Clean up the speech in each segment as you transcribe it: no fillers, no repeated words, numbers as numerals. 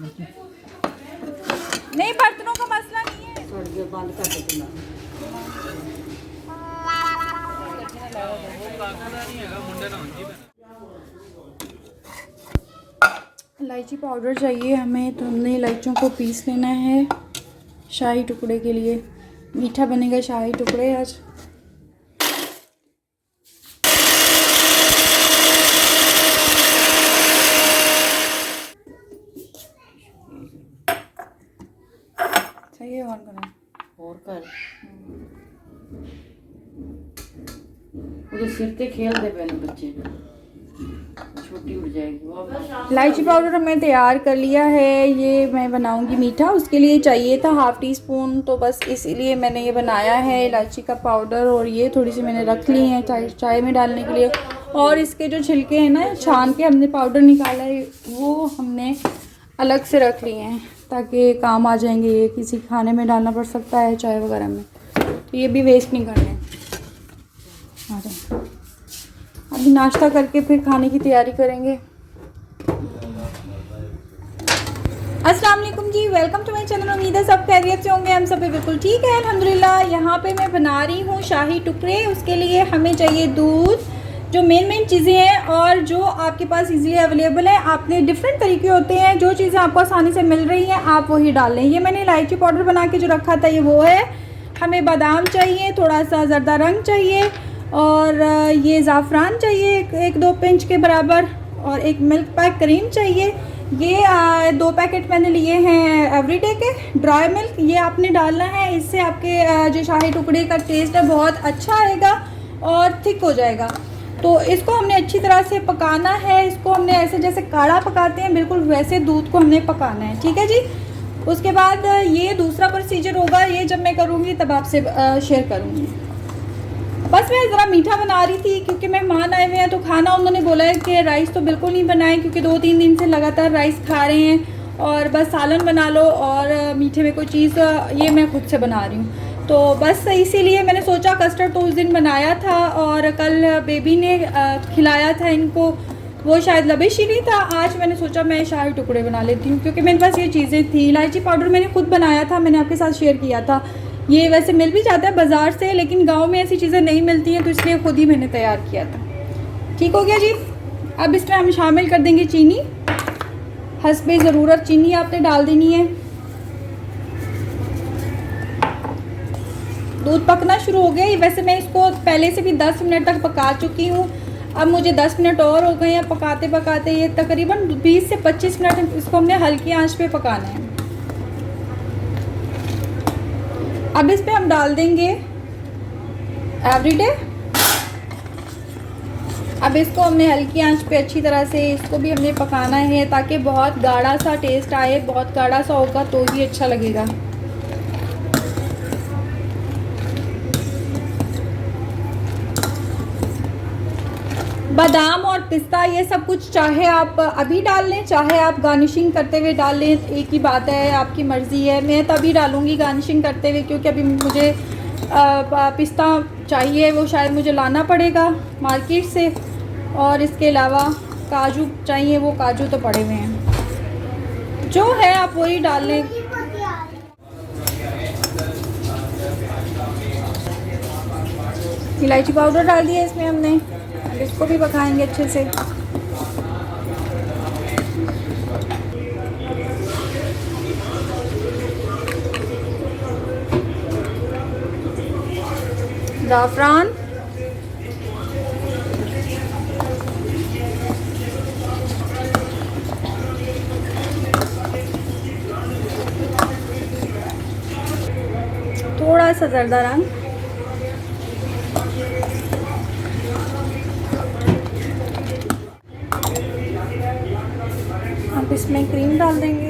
नहीं, बर्तनों का मसला नहीं है। बंद कर देती ना। इलायची पाउडर चाहिए हमें, तो हमने इलायचियों को पीस लेना है शाही टुकड़े के लिए। मीठा बनेगा शाही टुकड़े आज। चाहिए और करो और कर मुझे सिर पे खेल दे पहले बच्चे, छोटी उड़ जाएगी। इलायची पाउडर हमने तैयार कर लिया है। ये मैं बनाऊंगी मीठा, उसके लिए चाहिए था 1/2 टीस्पून, तो बस इसीलिए मैंने ये बनाया है इलायची का पाउडर। और ये थोड़ी सी मैंने रख ली है चाय में डालने के लिए। और इसके जो छिलके हैं ना, छान के हमने पाउडर निकाला है, वो हमने अलग से रख लिए हैं ताकि काम आ जाएंगे। ये किसी खाने में डालना पड़ सकता है, चाय वगैरह में, तो ये भी वेस्ट नहीं करने। आ जाए, अभी नाश्ता करके फिर खाने की तैयारी करेंगे। अस्सलाम वालेकुम जी, वेलकम टू माय चैनल। उम्मीद है सब खैरियत से होंगे, हम सब भी बिल्कुल ठीक है अल्हम्दुलिल्लाह। यहाँ पे मैं बना रही हूँ शाही टुकड़े। उसके लिए हमें चाहिए दूध, जो मेन चीज़ें हैं और जो आपके पास इजीली अवेलेबल है। आपने डिफरेंट तरीके होते हैं, जो चीज़ें आपको आसानी से मिल रही हैं आप वही डाल लें। ये मैंने इलायची पाउडर बना के जो रखा था ये वो है। हमें बादाम चाहिए, थोड़ा सा ज़रदा रंग चाहिए, और ये ज़ाफ़रान चाहिए 1-2 पिंच के बराबर, और एक मिल्क पैक क्रीम चाहिए। ये 2 पैकेट मैंने लिए हैं एवरीडे के ड्राई मिल्क। ये आपने डालना है, इससे आपके जो शाही टुकड़े का टेस्ट है बहुत अच्छा आएगा और थिक हो जाएगा। तो इसको हमने अच्छी तरह से पकाना है। इसको हमने ऐसे जैसे काढ़ा पकाते हैं बिल्कुल वैसे दूध को हमने पकाना है, ठीक है जी। उसके बाद ये दूसरा प्रोसीजर होगा, ये जब मैं करूँगी तब आपसे शेयर करूँगी। बस मैं ज़रा मीठा बना रही थी क्योंकि मेहमान आए हुए हैं, तो खाना उन्होंने बोला है कि राइस तो बिल्कुल नहीं बनाएं क्योंकि 2-3 दिन से लगातार राइस खा रहे हैं, और बस सालन बना लो और मीठे में कोई चीज़ ये मैं खुद से बना रही हूँ। तो बस इसीलिए मैंने सोचा, कस्टर्ड तो उस दिन बनाया था और कल बेबी ने खिलाया था इनको, वो शायद लबिश ही नहीं था। आज मैंने सोचा मैं शाही टुकड़े बना लेती हूँ क्योंकि मेरे पास ये चीज़ें थी। इलायची पाउडर मैंने खुद बनाया था, मैंने आपके साथ शेयर किया था। ये वैसे मिल भी जाता है बाज़ार से, लेकिन गांव में ऐसी चीज़ें नहीं मिलती हैं, तो इसलिए खुद ही मैंने तैयार किया था। ठीक हो गया जी। अब इसमें हम शामिल कर देंगे चीनी, हस्बे ज़रूरत चीनी आपने डाल देनी है। दूध पकना शुरू हो गया। वैसे मैं इसको पहले से भी 10 मिनट तक पका चुकी हूँ। अब मुझे 10 मिनट और हो गए हैं पकाते पकाते। ये तकरीबन 20 से 25 मिनट इसको हमने हल्की आंच पे पकाना है। अब इस पे हम डाल देंगे एवरीडे। अब इसको हमने हल्की आंच पे अच्छी तरह से इसको भी हमने पकाना है ताकि बहुत गाढ़ा सा टेस्ट आए। बहुत गाढ़ा सा होगा तो ही अच्छा लगेगा। बादाम और पिस्ता ये सब कुछ चाहे आप अभी डाल लें, चाहे आप गार्निशिंग करते हुए डाल लें, एक ही बात है, आपकी मर्ज़ी है। मैं तभी डालूँगी गार्निशिंग करते हुए क्योंकि अभी मुझे पिस्ता चाहिए, वो शायद मुझे लाना पड़ेगा मार्केट से। और इसके अलावा काजू चाहिए, वो काजू तो पड़े हुए हैं। जो है आप वही डाल लें। इलायची पाउडर डाल दिया इसमें हमने, इसको भी पकाएंगे अच्छे से। ज़ाफ़रान, थोड़ा सा ज़रदा रंग, अब इसमें क्रीम डाल देंगे।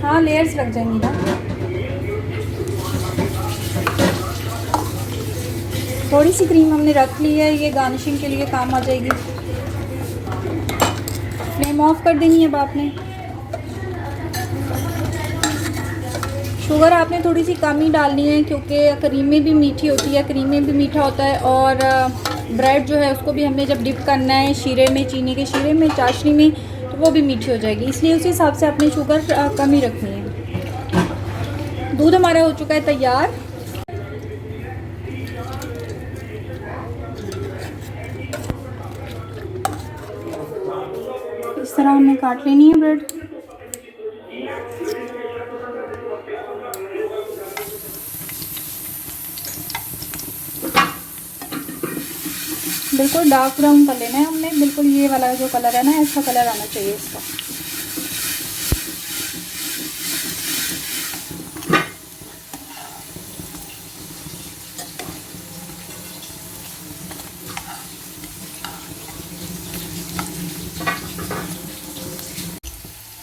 हाँ, लेयर्स लग जाएंगी ना। थोड़ी सी क्रीम हमने रख ली है, ये गार्निशिंग के लिए काम आ जाएगी। फ्लेम ऑफ कर देनी है अब आपने। शुगर आपने थोड़ी सी कम ही डालनी है क्योंकि क्रीमें भी मीठी होती है, क्रीमें भी मीठा होता है, और ब्रेड जो है उसको भी हमने जब डिप करना है शीरे में, चीनी के शीरे में, चाशनी में, तो वो भी मीठी हो जाएगी, इसलिए उसी हिसाब से अपनी शुगर कम ही रखनी है। दूध हमारा हो चुका है तैयार। इस तरह हमने काट लेनी है ब्रेड। बिल्कुल डार्क ब्राउन कर लेना है हमने, बिल्कुल ये वाला जो कलर है ना, ऐसा कलर आना चाहिए इसका।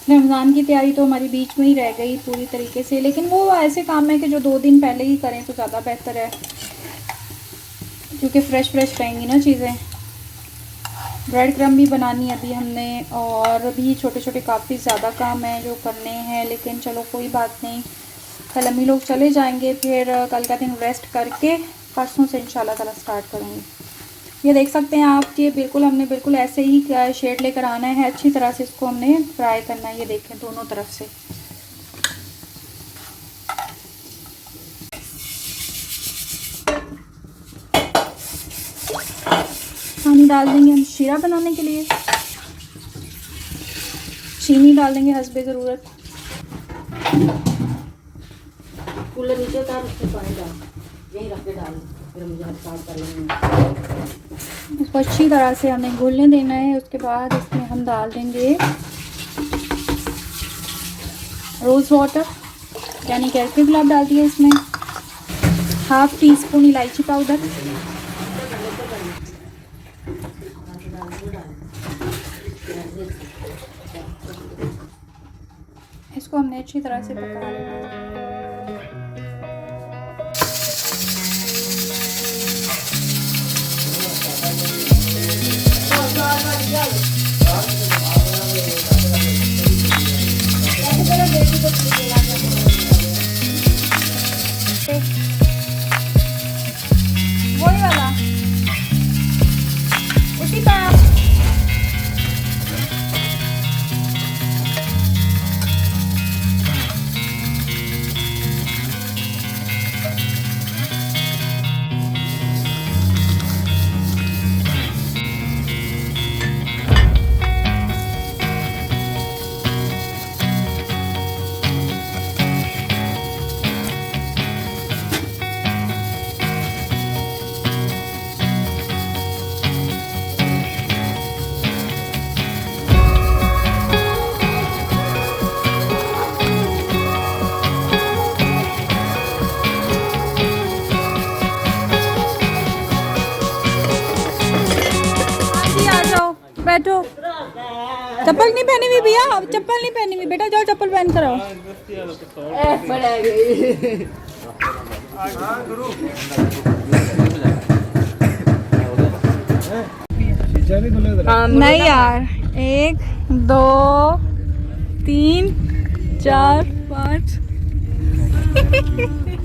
रमज़ान की तैयारी तो हमारी बीच में ही रह गई पूरी तरीके से, लेकिन वो ऐसे काम है कि जो 2 दिन पहले ही करें तो ज़्यादा बेहतर है, क्योंकि फ़्रेश रहेंगी ना चीज़ें। ब्रेड क्रम्ब भी बनानी है अभी हमने, और भी छोटे छोटे काफ़ी ज़्यादा काम है जो करने हैं, लेकिन चलो कोई बात नहीं। कल अम्मी लोग चले जाएंगे, फिर कल का दिन रेस्ट करके परसों से इंशाल्लाह ताला स्टार्ट करूँगी। ये देख सकते हैं आप, ये बिल्कुल हमने बिल्कुल ऐसे ही शेड लेकर आना है, अच्छी तरह से इसको हमने फ्राई करना है। ये देखें दोनों तरफ से। पानी डाल देंगे हम शीरा बनाने के लिए, चीनी डाल देंगे हस्बे ज़रूरत। कूलर नीचे उतार, उसमें पानी डाल, यहीं रख के डाल, फिर मुझे साफ कर लेंगे। इसको अच्छी तरह से हमें घुलने देना है। उसके बाद इसमें हम डाल देंगे रोज़ वाटर, यानी कैल्शियम गुलाब डाल दिया इसमें, 1/2 टीस्पून इलायची पाउडर, इसको हमने अच्छी तरह से पका लेना है। वही वाला उसी का बैठो। चप्पल नहीं पहनी हुई भैया, चप्पल नहीं पहनी हुई बेटा, जाओ चप्पल पहन कर आओ। नहीं यार, 1 2 3 4 5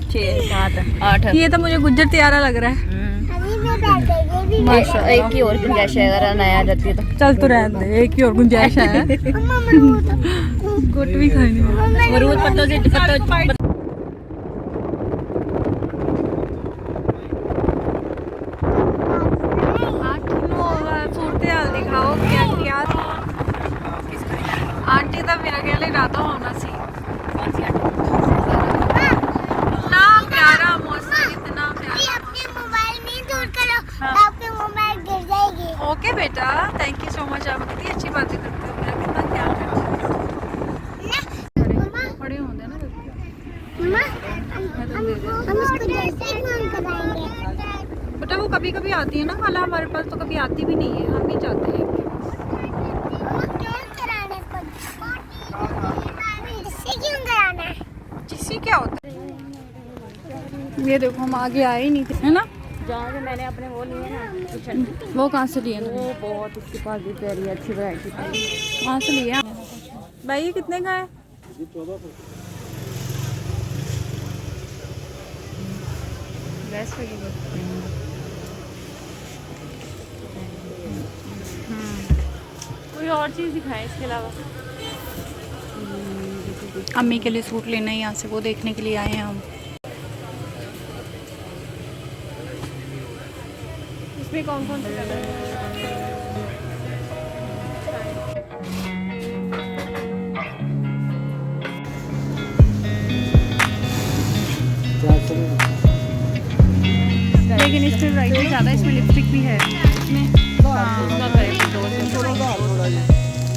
6 7 8। ये तो मुझे गुज्जर त्यारा लग रहा है। माशा, एक की और गुंजाइश है अगर नया जाती है तो। चल तो रहने दे, एक ही और गुंजाइश है। गुट भी खानी है, मरूद पत्तों से दिखाओ क्या आंटी तो मेरा ख्याल है राधा होना सी। इतना प्यारा मौसम, इतना प्यारा। अपने मोबाइल में दूर करो, आपके मोबाइल गिर जाएगी। ओके बेटा, थैंक यू सो मच। आप कितनी अच्छी बातें करते हो, मेरा कितना ख्याल करते हो। बड़े होंगे ना हम इसको जैसे ही फोन कराएंगे। बेटा वो कभी कभी आती है ना खाला, हमारे पास तो कभी आती भी नहीं है, हम ही जाते हैं। जिससे क्या होता है? ये देखो हम आगे आए ही नहीं थे, है ना? जहाँ से मैंने अपने वो लिए ना किचन, वो कहाँ से लिए? वो बहुत उसके पास भी प्यारी अच्छी वैरायटी थी। कहाँ से लिए भाई? ये कितने का है? 1400। और चीज़ दिखाएं इसके अलावा। अम्मी के लिए सूट लेना है यहाँ से, वो देखने के लिए आए हैं हम। इसमें कौन कौन से कलर हैं? लेकिन इसमें वैरायटी ज़्यादा, इसमें लिपस्टिक भी है इसमें।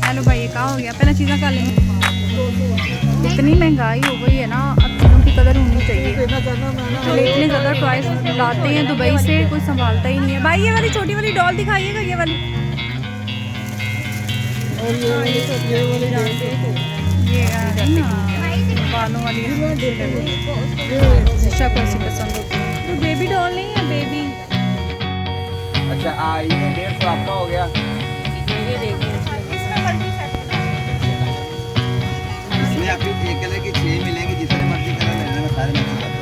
हेलो भाई, ये कहाँ हो गया? पहले चीज़ें कर लेंगे। इतनी महंगाई हो गई है ना, अब चीज़ों की कदर होनी चाहिए। चले इतने ज़्यादा टॉयज लाते हैं दुबई से, कोई संभालता ही नहीं है। भाई ये वाली छोटी वाली डॉल दिखाइएगा, ये वाली। ये बालों वाली शिक्षा को ऐसी पसंद होती है। तो बेबी डॉल नहीं है, बेबी। अच्छा ये 150 आपका हो गया। ये देखो इसमें आपको एक कलर की 6 मिलेंगे, जितने मर्जी कलर लेने में सारे मैचिंग कर दूंगा।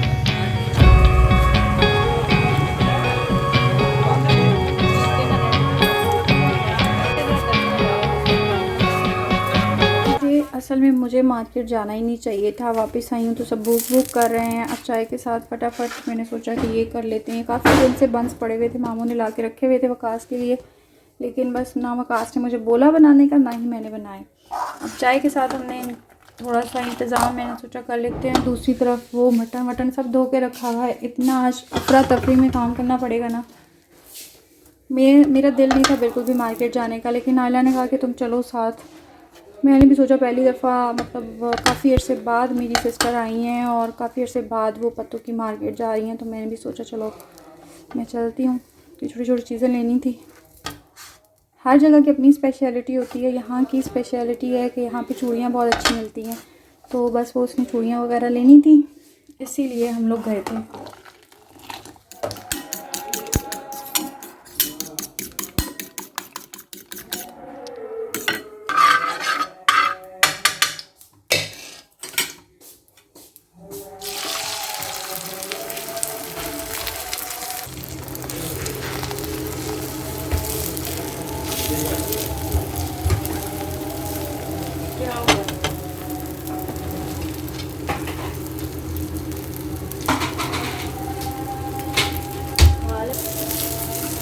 असल में मुझे मार्केट जाना ही नहीं चाहिए था, वापस आई हूँ तो सब भूख कर रहे हैं। अब चाय के साथ फटाफट मैंने सोचा कि ये कर लेते हैं। काफ़ी दिन से बंस पड़े हुए थे, मामू ने ला के रखे हुए थे वकास के लिए, लेकिन बस ना वकास ने मुझे बोला बनाने का, ना ही मैंने बनाए। अब चाय के साथ हमने थोड़ा सा इंतज़ाम मैंने सोचा कर लेते हैं। दूसरी तरफ वो मटन वटन सब धो के रखा हुआ है। इतना आज अफरा तफरी में काम करना पड़ेगा ना। मेरा दिल नहीं था बिल्कुल भी मार्केट जाने का, लेकिन आयला ने कहा कि तुम चलो साथ। मैंने भी सोचा पहली दफ़ा, मतलब काफ़ी अर्से बाद मेरी सिस्टर आई हैं और काफ़ी अर्से बाद वो पत्तों की मार्केट जा रही हैं, तो मैंने भी सोचा चलो मैं चलती हूँ। तो छोटी छोटी चीज़ें लेनी थी। हर जगह की अपनी स्पेशलिटी होती है। यहाँ की स्पेशलिटी है कि यहाँ पे चूड़ियाँ बहुत अच्छी मिलती हैं, तो बस वो उसमें चूड़ियाँ वगैरह लेनी थी, इसीलिए हम लोग गए थे।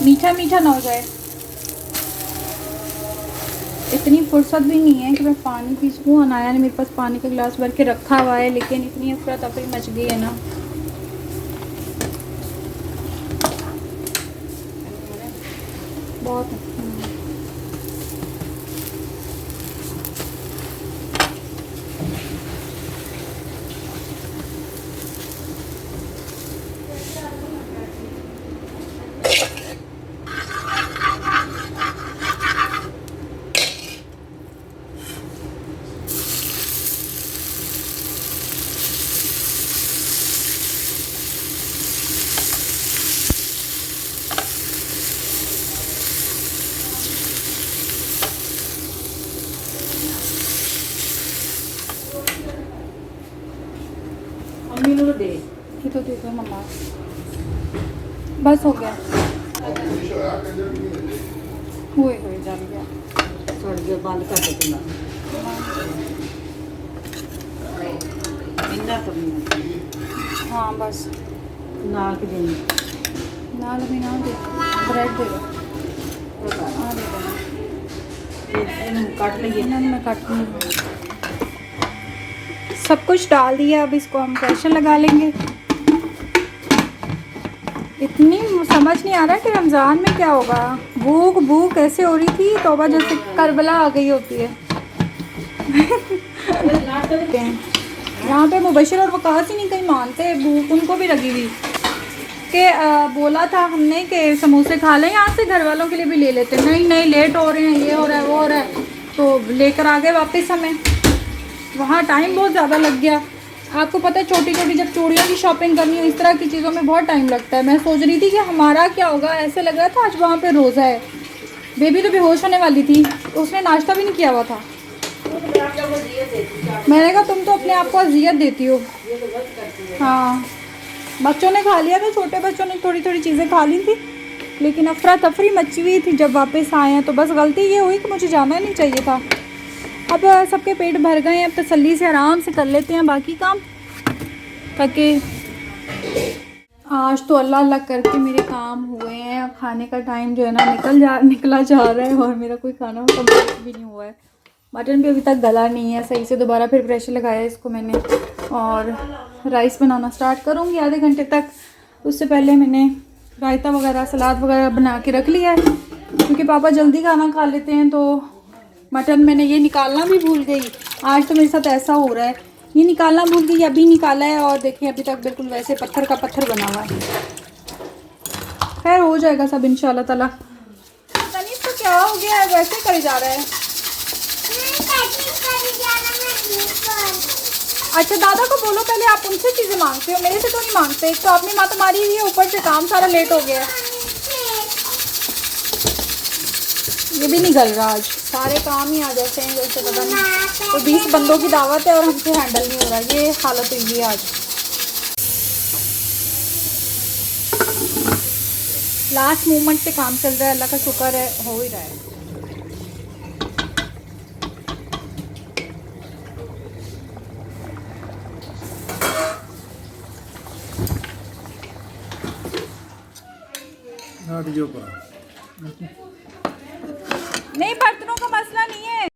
मीठा मीठा ना हो जाए। इतनी फुर्सत भी नहीं है कि मैं पानी पी सकूँ। अनाया ने मेरे पास पानी का गिलास भर के रखा हुआ है, लेकिन इतनी अफरा तफरी मच गई है ना। बहुत अम्मी लोग दे ये तो दे दो मम्मा, बस हो गया। हुए जल गया। छोड़ दिया, बंद कर दे तुम। इतना तो नहीं, हाँ बस नाल के दिन नाल में ना दे, ब्रेड दे दो। हाँ दे दो, काट लेंगे। इन्हें मैं काट लूँगी। सब कुछ डाल दिया, अब इसको हम प्रेशर लगा लेंगे। इतनी समझ नहीं आ रहा कि रमज़ान में क्या होगा। भूख भूख ऐसे हो रही थी, तौबा जैसे करबला आ गई होती है। यहाँ पे मुबशिर और वकास ही नहीं कहीं मानते, भूख उनको भी लगी हुई कि बोला था हमने कि समोसे खा लें यहाँ से, घर वालों के लिए भी ले लेते। नहीं नहीं, लेट हो रहे हैं, ये हो रहा है वो हो रहा है, तो लेकर आ गए वापस। हमें वहाँ टाइम बहुत ज़्यादा लग गया। आपको पता है छोटी छोटी जब चूड़ियों की शॉपिंग करनी हो, इस तरह की चीज़ों में बहुत टाइम लगता है। मैं सोच रही थी कि हमारा क्या होगा, ऐसे लग रहा था आज वहाँ पे रोज़ा है। बेबी तो बेहोश होने वाली थी, तो उसने नाश्ता भी नहीं किया हुआ था। मैंने कहा तुम तो अपने आप को अजियत देती हो। हाँ, बच्चों ने खा लिया था, छोटे बच्चों ने थोड़ी थोड़ी चीज़ें खा ली थी, लेकिन अफरा तफरी मची हुई थी जब वापस आए हैं। तो बस गलती ये हुई कि मुझे जाना नहीं चाहिए था। अब सबके पेट भर गए हैं, अब तसल्ली से आराम से कर लेते हैं बाकी काम, ताकि आज तो अल्लाह अल्लाह करके मेरे काम हुए हैं। अब खाने का टाइम जो है ना निकला जा रहा है और मेरा कोई खाना कंप्लीट भी नहीं हुआ है। मटन भी अभी तक गला नहीं है सही से, दोबारा फिर प्रेशर लगाया इसको मैंने और राइस बनाना स्टार्ट करूँगी आधे घंटे तक। उससे पहले मैंने रायता वगैरह सलाद वगैरह बना के रख लिया है, क्योंकि पापा जल्दी खाना खा लेते हैं। तो मटन मैंने ये निकालना भी भूल गई। आज तो मेरे साथ ऐसा हो रहा है, ये निकालना भूल गई, अभी निकाला है और देखिए अभी तक बिल्कुल वैसे पत्थर का पत्थर बना हुआ है। खैर हो जाएगा सब इंशाल्लाह ताला। पता नहीं इसको क्या हो गया है, वैसे करे जा रहा है। अच्छा दादा को बोलो पहले, आप उनसे चीज़ें मांगते हो, मेरे से तो नहीं मांगते। एक तो आपने माँ मारी हुई है, ऊपर से काम सारा लेट हो गया है। ये भी नहीं गल रहा आज, सारे काम ही आ जाते हैं जैसे पता नहीं। तो 20 बंदों की दावत है और हमसे हैंडल नहीं हो रहा, ये हालत हुई है आज। लास्ट मोमेंट पे काम चल रहा है, अल्लाह का शुक्र है हो ही रहा है। नहीं, बर्तनों का मसला नहीं है।